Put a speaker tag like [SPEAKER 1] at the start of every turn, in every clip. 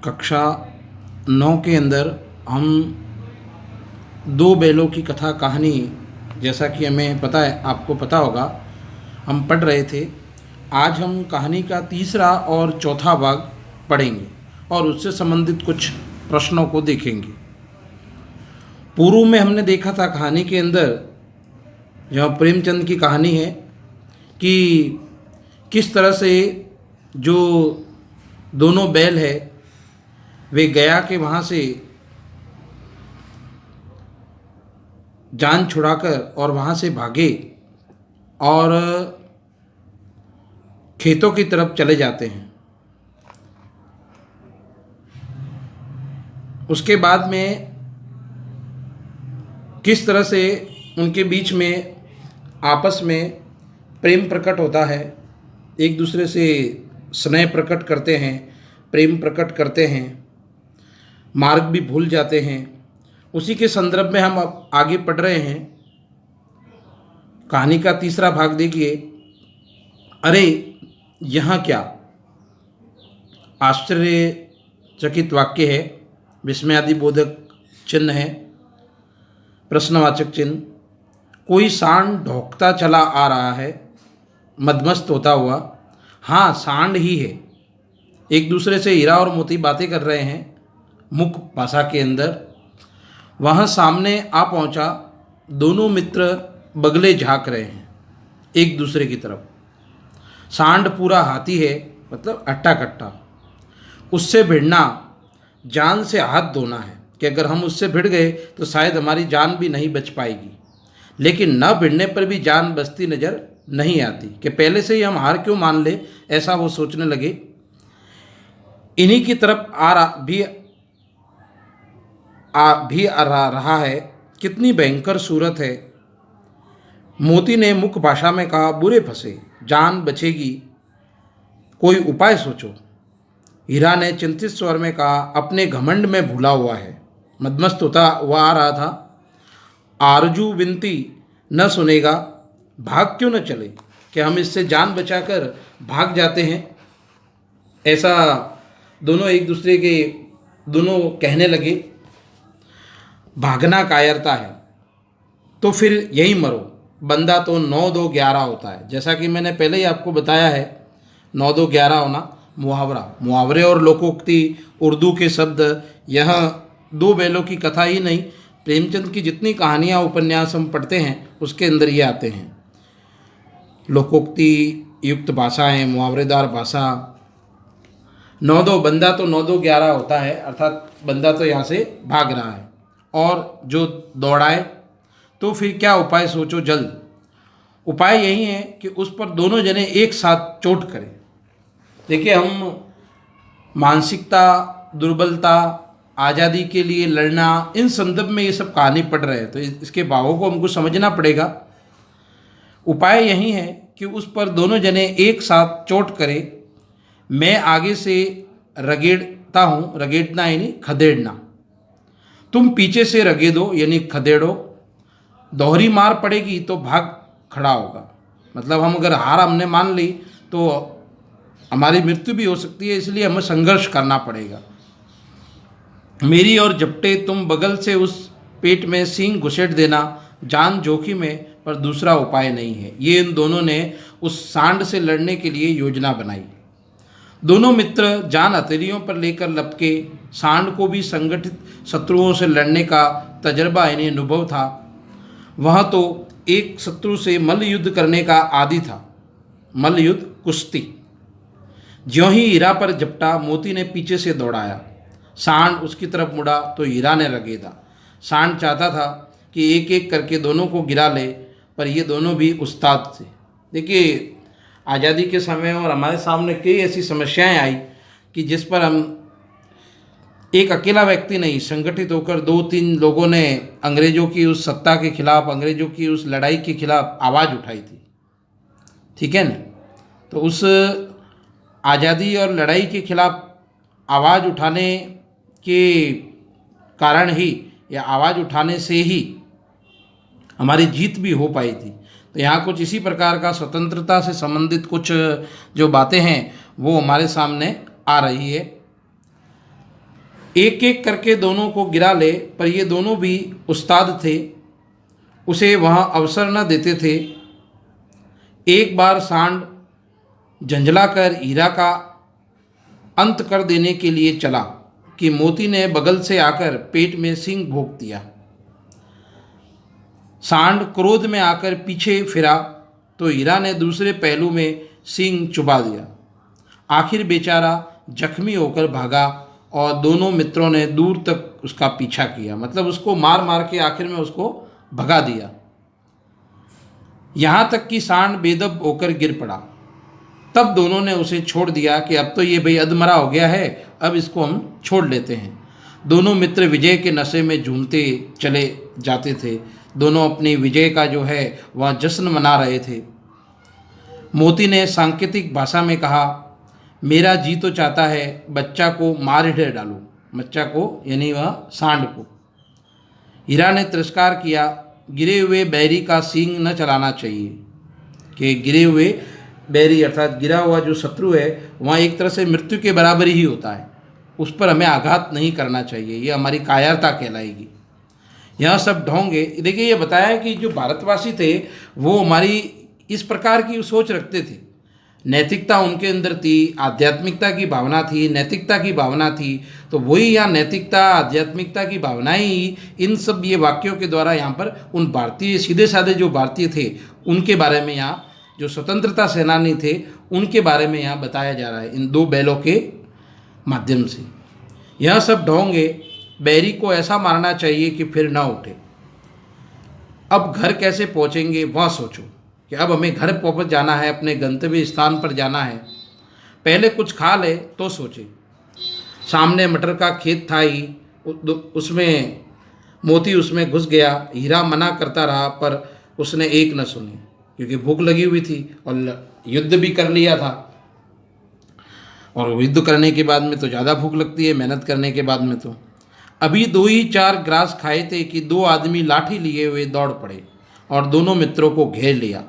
[SPEAKER 1] कक्षा 9 के अंदर हम दो बैलों की कथा कहानी, जैसा कि हमें पता है, आपको पता होगा, हम पढ़ रहे थे। आज हम कहानी का तीसरा और चौथा भाग पढ़ेंगे और उससे संबंधित कुछ प्रश्नों को देखेंगे। पूर्व में हमने देखा था कहानी के अंदर, जहाँ प्रेमचंद की कहानी है कि किस तरह से जो दोनों बैल है वे गया के वहाँ से जान छुड़ाकर और वहाँ से भागे और खेतों की तरफ चले जाते हैं। उसके बाद में किस तरह से उनके बीच में आपस में प्रेम प्रकट होता है, एक दूसरे से स्नेह प्रकट करते हैं, प्रेम प्रकट करते हैं, मार्ग भी भूल जाते हैं। उसी के संदर्भ में हम अब आगे पढ़ रहे हैं। कहानी का तीसरा भाग देखिए। अरे यहाँ क्या, आश्चर्यचकित वाक्य है, विस्मयादि बोधक चिन्ह है, प्रश्नवाचक चिन्ह। कोई सांड ढोकता चला आ रहा है, मदमस्त होता हुआ। हाँ, सांड ही है। एक दूसरे से हीरा और मोती बातें कर रहे हैं मुख भाषा के अंदर। वहाँ सामने आ पहुँचा, दोनों मित्र बगले झाँक रहे हैं एक दूसरे की तरफ। सांड पूरा हाथी है, मतलब अट्टा कट्टा। उससे भिड़ना जान से हाथ धोना है कि अगर हम उससे भिड़ गए तो शायद हमारी जान भी नहीं बच पाएगी। लेकिन न भिड़ने पर भी जान बचती नज़र नहीं आती कि पहले से ही हम हार क्यों मान ले, ऐसा वो सोचने लगे। इन्हीं की तरफ आ रहा है। कितनी भयंकर सूरत है। मोती ने मुख भाषा में कहा, बुरे फंसे, जान बचेगी, कोई उपाय सोचो। हीरा ने चिंतित स्वर में कहा, अपने घमंड में भूला हुआ है। मदमस्त होता हुआ आ रहा था। आरजू विनती न सुनेगा, भाग क्यों न चले कि हम इससे जान बचाकर भाग जाते हैं। ऐसा दोनों एक दूसरे के दोनों कहने लगे। भागना कायरता है तो फिर यही मरो। बंदा तो 9 2 11 होता है। जैसा कि मैंने पहले ही आपको बताया है, 9 2 11 होना मुहावरे और लोकोक्ति, उर्दू के शब्द। यह दो बैलों की कथा ही नहीं, प्रेमचंद की जितनी कहानियाँ उपन्यास हम पढ़ते हैं उसके अंदर ये आते हैं। लोकोक्ति युक्त भाषाएँ, मुहावरेदार भाषा। 9 2 बंदा तो 9 2 11 होता है, अर्थात बंदा तो यहाँ से भाग रहा है और जो दौड़ाए। तो फिर क्या उपाय सोचो जल्द। उपाय यही है कि उस पर दोनों जने एक साथ चोट करें। देखिए, हम मानसिकता, दुर्बलता, आज़ादी के लिए लड़ना, इन संदर्भ में ये सब कहानी पढ़ रहे हैं, तो इसके भावों को हमको समझना पड़ेगा। उपाय यही है कि उस पर दोनों जने एक साथ चोट करें। मैं आगे से रगेड़ता हूँ, रगेड़ना यानी खदेड़ना, तुम पीछे से रगेदो यानी खदेड़ो। दोहरी मार पड़ेगी तो भाग खड़ा होगा। मतलब हम अगर हार हमने मान ली तो हमारी मृत्यु भी हो सकती है, इसलिए हमें संघर्ष करना पड़ेगा। मेरी और झपटे तुम बगल से उस पेट में सींग घुसेड़ देना, जान जोखिम है पर दूसरा उपाय नहीं है। ये इन दोनों ने उस सांड से लड़ने के लिए योजना बनाई। दोनों मित्र जान हथेलियों पर लेकर लपके। सांड को भी संगठित शत्रुओं से लड़ने का तजर्बा यानी अनुभव था। वह तो एक शत्रु से मल्ल युद्ध करने का आदी था, मल्ल युद्ध, कुश्ती। ज्यों ही हीरा पर झपटा, मोती ने पीछे से दौड़ाया। सांड उसकी तरफ मुड़ा तो हीरा ने रगेदा। सांड चाहता था कि एक एक करके दोनों को गिरा ले, पर ये दोनों भी उस्ताद थे। देखिए, आज़ादी के समय और हमारे सामने कई ऐसी समस्याएं आई कि जिस पर हम एक अकेला व्यक्ति नहीं, संगठित होकर 2-3 लोगों ने अंग्रेज़ों की उस सत्ता के खिलाफ, अंग्रेज़ों की उस लड़ाई के खिलाफ आवाज़ उठाई थी। ठीक है ना। तो उस आज़ादी और लड़ाई के खिलाफ आवाज़ उठाने के कारण ही, या आवाज़ उठाने से ही हमारी जीत भी हो पाई थी। तो यहाँ कुछ इसी प्रकार का स्वतंत्रता से संबंधित कुछ जो बातें हैं वो हमारे सामने आ रही है। एक एक करके दोनों को गिरा ले, पर ये दोनों भी उस्ताद थे, उसे वहाँ अवसर न देते थे। एक बार सांड झंझलाकर हीरा का अंत कर देने के लिए चला कि मोती ने बगल से आकर पेट में सींग भोंक दिया। सांड क्रोध में आकर पीछे फिरा तो हीरा ने दूसरे पहलू में सींग चुबा दिया। आखिर बेचारा जख्मी होकर भागा और दोनों मित्रों ने दूर तक उसका पीछा किया, मतलब उसको मार मार के आखिर में उसको भगा दिया। यहाँ तक कि सांड बेदब होकर गिर पड़ा। तब दोनों ने उसे छोड़ दिया कि अब तो ये भाई अधमरा हो गया है, अब इसको हम छोड़ लेते हैं। दोनों मित्र विजय के नशे में झूमते चले जाते थे। दोनों अपनी विजय का जो है वह जश्न मना रहे थे। मोती ने सांकेतिक भाषा में कहा, मेरा जी तो चाहता है बच्चा को मार ही डालूं। बच्चा को यानी वह सांड को। हीरा ने तिरस्कार किया, गिरे हुए बैरी का सींग न चलाना चाहिए। कि गिरे हुए बैरी अर्थात गिरा हुआ जो शत्रु है वह एक तरह से मृत्यु के बराबर ही होता है, उस पर हमें आघात नहीं करना चाहिए, ये हमारी कायरता कहलाएगी। यह सब ढोंगे। देखिए, ये बताया कि जो भारतवासी थे वो हमारी इस प्रकार की सोच रखते थे। नैतिकता उनके अंदर थी, आध्यात्मिकता की भावना थी, नैतिकता की भावना थी। तो वही यहाँ नैतिकता, आध्यात्मिकता की भावनाएं ही इन सब ये वाक्यों के द्वारा यहाँ पर उन भारतीय सीधे साधे जो भारतीय थे उनके बारे में, यहाँ जो स्वतंत्रता सेनानी थे उनके बारे में यहाँ बताया जा रहा है इन दो बैलों के माध्यम से। यह सब ढोंगे। बैरी को ऐसा मारना चाहिए कि फिर ना उठे। अब घर कैसे पहुँचेंगे वह सोचो कि अब हमें घर वापस जाना है, अपने गंतव्य स्थान पर जाना है। पहले कुछ खा ले तो सोचे। सामने मटर का खेत था ही, उसमें मोती उसमें घुस गया। हीरा मना करता रहा पर उसने एक न सुनी, क्योंकि भूख लगी हुई थी और युद्ध भी कर लिया था। और युद्ध करने के बाद में तो ज़्यादा भूख लगती है, मेहनत करने के बाद में। तो अभी 2 ही 4 ग्रास खाए थे कि 2 आदमी लाठी लिए हुए दौड़ पड़े और दोनों मित्रों को घेर लिया।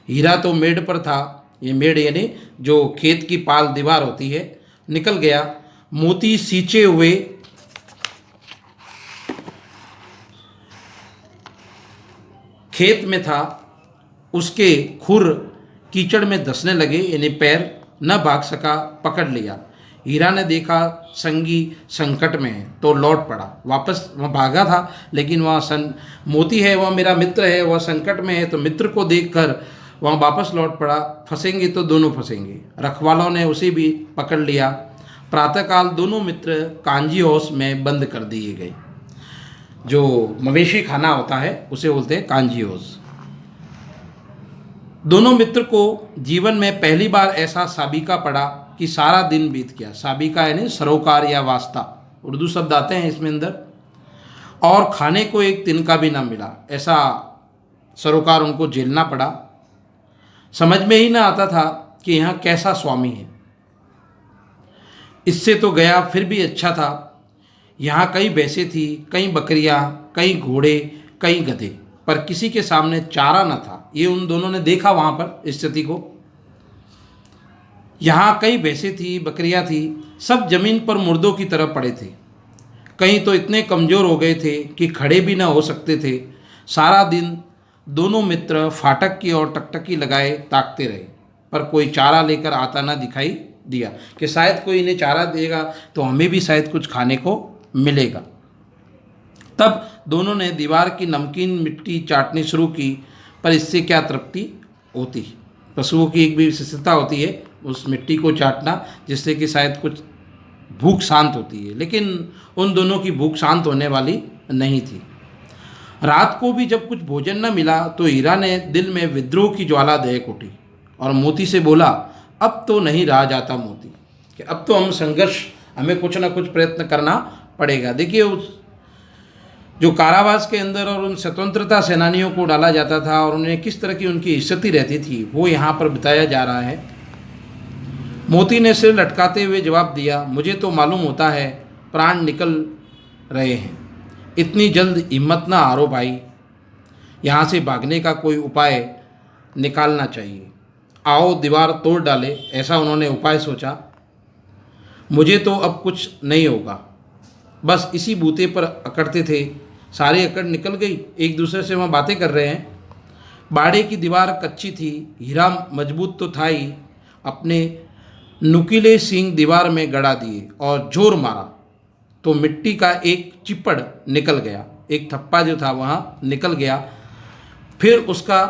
[SPEAKER 1] हीरा तो मेड़ पर था, ये मेड़ यानी जो खेत की पाल दीवार होती है, निकल गया। मोती सींचे हुए खेत में था, उसके खुर कीचड़ में धंसने लगे, यानी पैर न भाग सका, पकड़ लिया। हीरा ने देखा संगी संकट में है तो लौट पड़ा। वापस वह भागा था, लेकिन वह मोती है, वह मेरा मित्र है, वह संकट में है, तो मित्र को देखकर वह वापस लौट पड़ा। फंसेंगे तो दोनों फंसेंगे। रखवालों ने उसे भी पकड़ लिया। प्रातःकाल दोनों मित्र कांजी हाउस में बंद कर दिए गए। जो मवेशी खाना होता है उसे बोलते हैं कांजी हाउस। दोनों मित्र को जीवन में पहली बार ऐसा साबिका पड़ा कि सारा दिन बीत गया। साबिका यानी सरोकार या वास्ता, उर्दू शब्द आते हैं इसमें अंदर। और खाने को एक तिनका भी ना मिला, ऐसा सरोकार उनको झेलना पड़ा। समझ में ही ना आता था कि यहाँ कैसा स्वामी है। इससे तो गया फिर भी अच्छा था। यहाँ कई भैंसें थी, कई बकरियाँ, कई घोड़े, कई गधे, पर किसी के सामने चारा न था। ये उन दोनों ने देखा वहाँ पर स्थिति को। यहाँ कई भैंसें थी, बकरियाँ थी, सब जमीन पर मुर्दों की तरह पड़े थे। कहीं तो इतने कमज़ोर हो गए थे कि खड़े भी ना हो सकते थे। सारा दिन दोनों मित्र फाटक की ओर टकटकी लगाए ताकते रहे, पर कोई चारा लेकर आता ना दिखाई दिया कि शायद कोई इन्हें चारा देगा तो हमें भी शायद कुछ खाने को मिलेगा। तब दोनों ने दीवार की नमकीन मिट्टी चाटनी शुरू की, पर इससे क्या तृप्ति होती। पशुओं की एक भी विशेषता होती है उस मिट्टी को चाटना, जिससे कि शायद कुछ भूख शांत होती है, लेकिन उन दोनों की भूख शांत होने वाली नहीं थी। रात को भी जब कुछ भोजन न मिला तो हीरा ने दिल में विद्रोह की ज्वाला दहक उठी और मोती से बोला, अब तो नहीं रहा जाता मोती, कि अब तो हम संघर्ष, हमें कुछ ना कुछ प्रयत्न करना पड़ेगा। देखिए, उस जो कारावास के अंदर और उन स्वतंत्रता सेनानियों को डाला जाता था और उन्हें किस तरह की उनकी इज्जती रहती थी, वो यहाँ पर बताया जा रहा है। मोती ने सिर लटकाते हुए जवाब दिया, मुझे तो मालूम होता है प्राण निकल रहे हैं, इतनी जल्द हिम्मत ना हारो भाई, यहाँ से भागने का कोई उपाय निकालना चाहिए। आओ दीवार तोड़ डाले, ऐसा उन्होंने उपाय सोचा। मुझे तो अब कुछ नहीं होगा, बस इसी बूते पर अकड़ते थे। सारी अकड़ निकल गई, एक दूसरे से वहाँ बातें कर रहे हैं। बाड़े की दीवार कच्ची थी, हीरा मजबूत तो था ही। अपने नुकीले सींग दीवार में गड़ा दिए और जोर मारा तो मिट्टी का एक चिप्पड़ निकल गया, एक थप्पा जो था वहाँ निकल गया। फिर उसका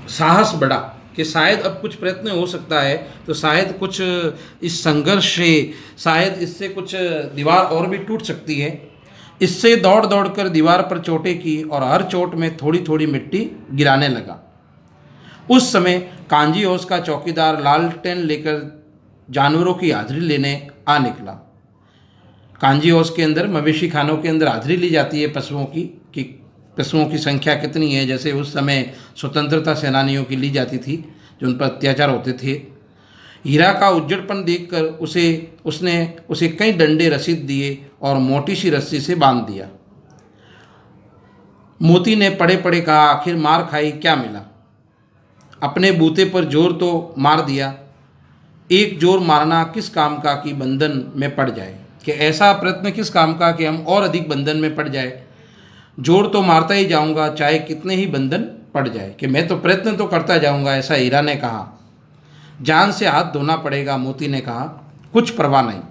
[SPEAKER 1] साहस बढ़ा कि शायद अब कुछ प्रयत्न हो सकता है, तो शायद कुछ इस संघर्ष से शायद इससे कुछ दीवार और भी टूट सकती है। इससे दौड़ दौड़ कर दीवार पर चोटें की और हर चोट में थोड़ी थोड़ी मिट्टी गिराने लगा। उस समय कांजी हाउस का चौकीदार लालटेन लेकर जानवरों की हाजिरी लेने आ निकला। कांजी हाउस के अंदर मवेशी खानों के अंदर हाजिरी ली जाती है पशुओं की, कि पशुओं की संख्या कितनी है। जैसे उस समय स्वतंत्रता सेनानियों की ली जाती थी जो उन पर अत्याचार होते थे। हीरा का उज्जड़पन देखकर उसने उसे कई डंडे रसीद दिए और मोटी सी रस्सी से बांध दिया। मोती ने पड़े पड़े कहा, आखिर मार खाई, क्या मिला? अपने बूते पर जोर तो मार दिया, एक जोर मारना किस काम का कि बंधन में पड़ जाए, कि ऐसा प्रयत्न किस काम का कि हम और अधिक बंधन में पड़ जाए। जोर तो मारता ही जाऊंगा चाहे कितने ही बंधन पड़ जाए, कि मैं तो प्रयत्न तो करता जाऊंगा, ऐसा हीरा ने कहा। जान से हाथ धोना पड़ेगा, मोती ने कहा, कुछ परवाह नहीं,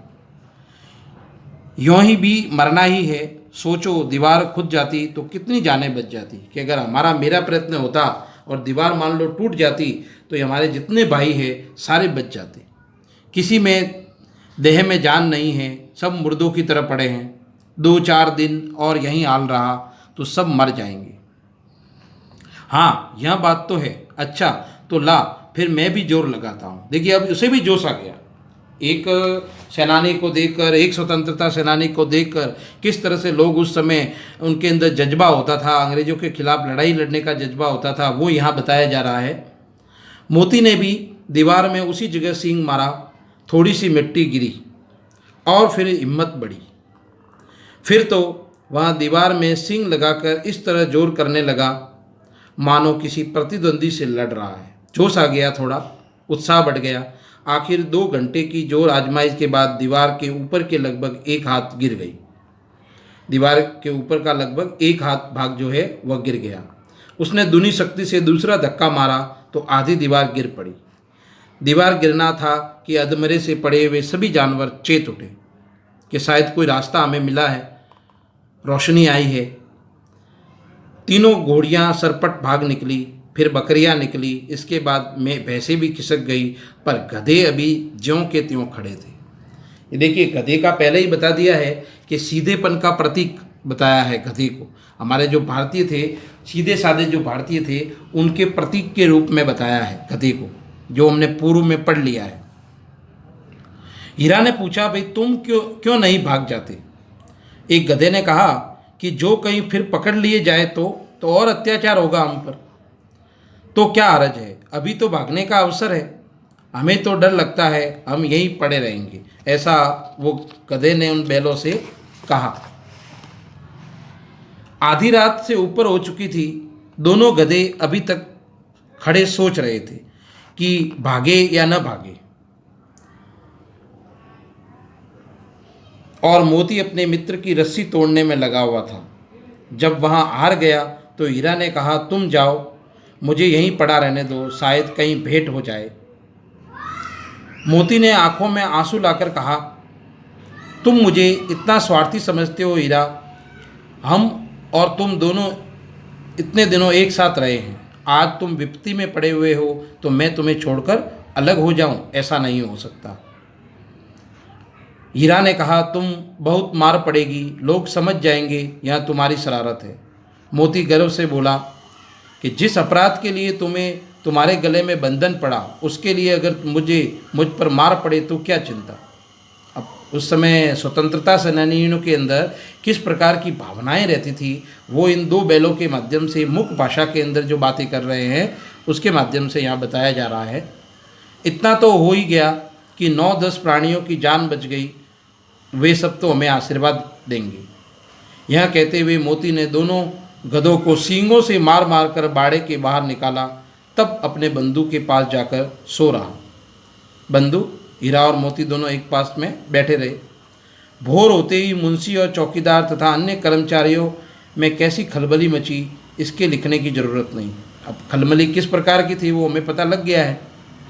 [SPEAKER 1] यों ही भी मरना ही है। सोचो दीवार खुद जाती तो कितनी जानें बच जाती, कि अगर मेरा प्रयत्न होता और दीवार मान लो टूट जाती तो ये हमारे जितने भाई हैं सारे बच जाते। किसी में देह में जान नहीं है, सब मुर्दों की तरह पड़े हैं। 2-4 दिन और यहीं हाल रहा तो सब मर जाएंगे। हाँ, यह बात तो है। अच्छा तो ला, फिर मैं भी जोर लगाता हूँ। देखिए अब उसे भी जोश आ गया, एक सेनानी को देखकर, एक स्वतंत्रता सेनानी को देखकर किस तरह से लोग उस समय उनके अंदर जज्बा होता था, अंग्रेजों के खिलाफ लड़ाई लड़ने का जज्बा होता था, वो यहाँ बताया जा रहा है। मोती ने भी दीवार में उसी जगह सींग मारा, थोड़ी सी मिट्टी गिरी और फिर हिम्मत बढ़ी। फिर तो वहाँ दीवार में सींग लगाकर इस तरह जोर करने लगा मानो किसी प्रतिद्वंदी से लड़ रहा है। जोश आ गया, थोड़ा उत्साह बढ़ गया। आखिर 2 घंटे की जोर आजमाइश के बाद दीवार के ऊपर के लगभग एक हाथ गिर गई। दीवार के ऊपर का लगभग एक हाथ भाग जो है वह गिर गया। उसने दूनी शक्ति से दूसरा धक्का मारा तो आधी दीवार गिर पड़ी। दीवार गिरना था कि अधमरे से पड़े हुए सभी जानवर चेत उठे कि शायद कोई रास्ता हमें मिला है, रोशनी आई है। तीनों घोड़ियाँ सरपट भाग निकली, फिर बकरियां निकली, इसके बाद में भैंसें भी खिसक गई, पर गधे अभी ज्यों के त्यों खड़े थे। ये देखिए, गधे का पहले ही बता दिया है कि सीधेपन का प्रतीक बताया है गधे को। हमारे जो भारतीय थे, सीधे साधे जो भारतीय थे, उनके प्रतीक के रूप में बताया है गधे को, जो हमने पूर्व में पढ़ लिया है। हीरा ने पूछा, भाई तुम क्यों नहीं भाग जाते? एक गधे ने कहा कि जो कहीं फिर पकड़ लिए जाए तो और अत्याचार होगा हम पर, तो क्या हर्ज है, अभी तो भागने का अवसर है। हमें तो डर लगता है हम यहीं पड़े रहेंगे, ऐसा वो गधे ने उन बैलों से कहा। आधी रात से ऊपर हो चुकी थी। दोनों गधे अभी तक खड़े सोच रहे थे कि भागे या न भागे, और मोती अपने मित्र की रस्सी तोड़ने में लगा हुआ था। जब वहां हार गया तो हीरा ने कहा, तुम जाओ, मुझे यहीं पड़ा रहने दो, शायद कहीं भेंट हो जाए। मोती ने आंखों में आंसू लाकर कहा, तुम मुझे इतना स्वार्थी समझते हो हीरा? हम और तुम दोनों इतने दिनों एक साथ रहे हैं, आज तुम विपत्ति में पड़े हुए हो तो मैं तुम्हें छोड़कर अलग हो जाऊं? ऐसा नहीं हो सकता। हीरा ने कहा, तुम बहुत मार पड़ेगी, लोग समझ जाएंगे यह तुम्हारी शरारत है। मोती गर्व से बोला कि जिस अपराध के लिए तुम्हें तुम्हारे गले में बंधन पड़ा, उसके लिए अगर मुझ पर मार पड़े तो क्या चिंता। अब उस समय स्वतंत्रता सेनानियों के अंदर किस प्रकार की भावनाएं रहती थी, वो इन 2 बैलों के माध्यम से, मुख्य भाषा के अंदर जो बातें कर रहे हैं उसके माध्यम से यहाँ बताया जा रहा है। इतना तो हो ही गया कि 9-10 प्राणियों की जान बच गई, वे सब तो हमें आशीर्वाद देंगे। यह कहते हुए मोती ने दोनों गधों को सींगों से मार मार कर बाड़े के बाहर निकाला, तब अपने बंधु के पास जाकर सो रहा। बंधु, हीरा और मोती दोनों एक पास में बैठे रहे। भोर होते ही मुंशी और चौकीदार तथा अन्य कर्मचारियों में कैसी खलबली मची, इसके लिखने की ज़रूरत नहीं। अब खलबली किस प्रकार की थी वो हमें पता लग गया है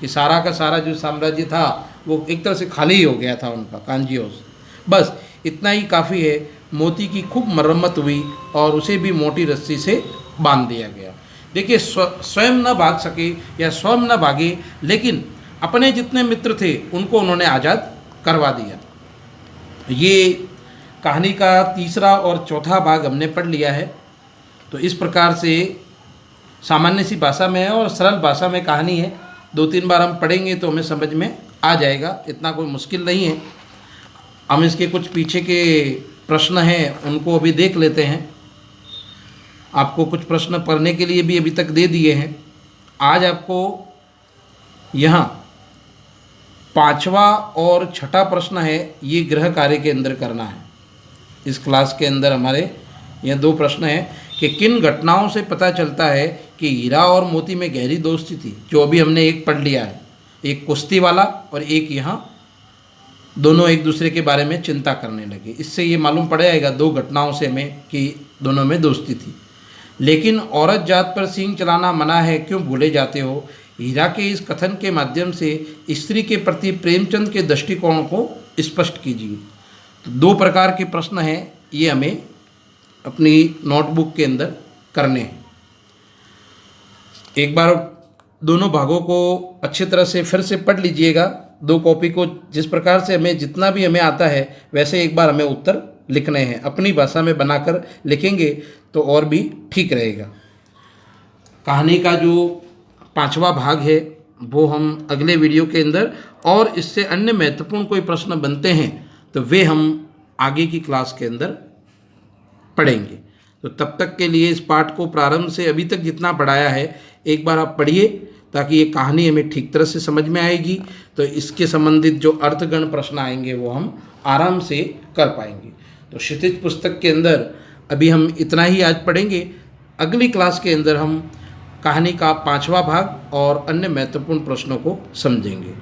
[SPEAKER 1] कि सारा का सारा जो साम्राज्य था वो एक तरह से खाली ही हो गया था उनका, कांजियों से। बस इतना ही काफ़ी है। मोती की खूब मरम्मत हुई और उसे भी मोटी रस्सी से बांध दिया गया। देखिए, स्वयं न भाग सके या स्वयं न भागे, लेकिन अपने जितने मित्र थे उनको उन्होंने आज़ाद करवा दिया। ये कहानी का तीसरा और चौथा भाग हमने पढ़ लिया है। तो इस प्रकार से सामान्य सी भाषा में है और सरल भाषा में कहानी है। 2-3 बार हम पढ़ेंगे तो हमें समझ में आ जाएगा, इतना कोई मुश्किल नहीं है। हम इसके कुछ पीछे के प्रश्न हैं उनको अभी देख लेते हैं। आपको कुछ प्रश्न पढ़ने के लिए भी अभी तक दे दिए हैं। आज आपको यहाँ 5वां और 6ठा प्रश्न है, ये गृह कार्य के अंदर करना है। इस क्लास के अंदर हमारे यह 2 प्रश्न हैं कि किन घटनाओं से पता चलता है कि हीरा और मोती में गहरी दोस्ती थी, जो अभी हमने एक पढ़ लिया है, एक कुश्ती वाला और एक यहाँ दोनों एक दूसरे के बारे में चिंता करने लगे। इससे ये मालूम पड़ जाएगा 2 घटनाओं से हमें कि दोनों में दोस्ती थी। लेकिन औरत जात पर सींग चलाना मना है, क्यों भूले जाते हो। हीरा के इस कथन के माध्यम से स्त्री के प्रति प्रेमचंद के दृष्टिकोण को स्पष्ट कीजिए। तो 2 प्रकार के प्रश्न हैं, ये हमें अपनी नोटबुक के अंदर करने हैं। एक बार दोनों भागों को अच्छी तरह से फिर से पढ़ लीजिएगा। 2 कॉपी को जिस प्रकार से हमें जितना भी हमें आता है वैसे एक बार हमें उत्तर लिखने हैं। अपनी भाषा में बनाकर लिखेंगे तो और भी ठीक रहेगा। कहानी का जो 5वां भाग है वो हम अगले वीडियो के अंदर, और इससे अन्य महत्वपूर्ण कोई प्रश्न बनते हैं तो वे हम आगे की क्लास के अंदर पढ़ेंगे। तो तब तक के लिए इस पाठ को प्रारंभ से अभी तक जितना पढ़ाया है एक बार आप पढ़िए, ताकि ये कहानी हमें ठीक तरह से समझ में आएगी। तो इसके संबंधित जो अर्थगण प्रश्न आएंगे वो हम आराम से कर पाएंगे। तो क्षितिज पुस्तक के अंदर अभी हम इतना ही आज पढ़ेंगे। अगली क्लास के अंदर हम कहानी का 5वां भाग और अन्य महत्वपूर्ण प्रश्नों को समझेंगे।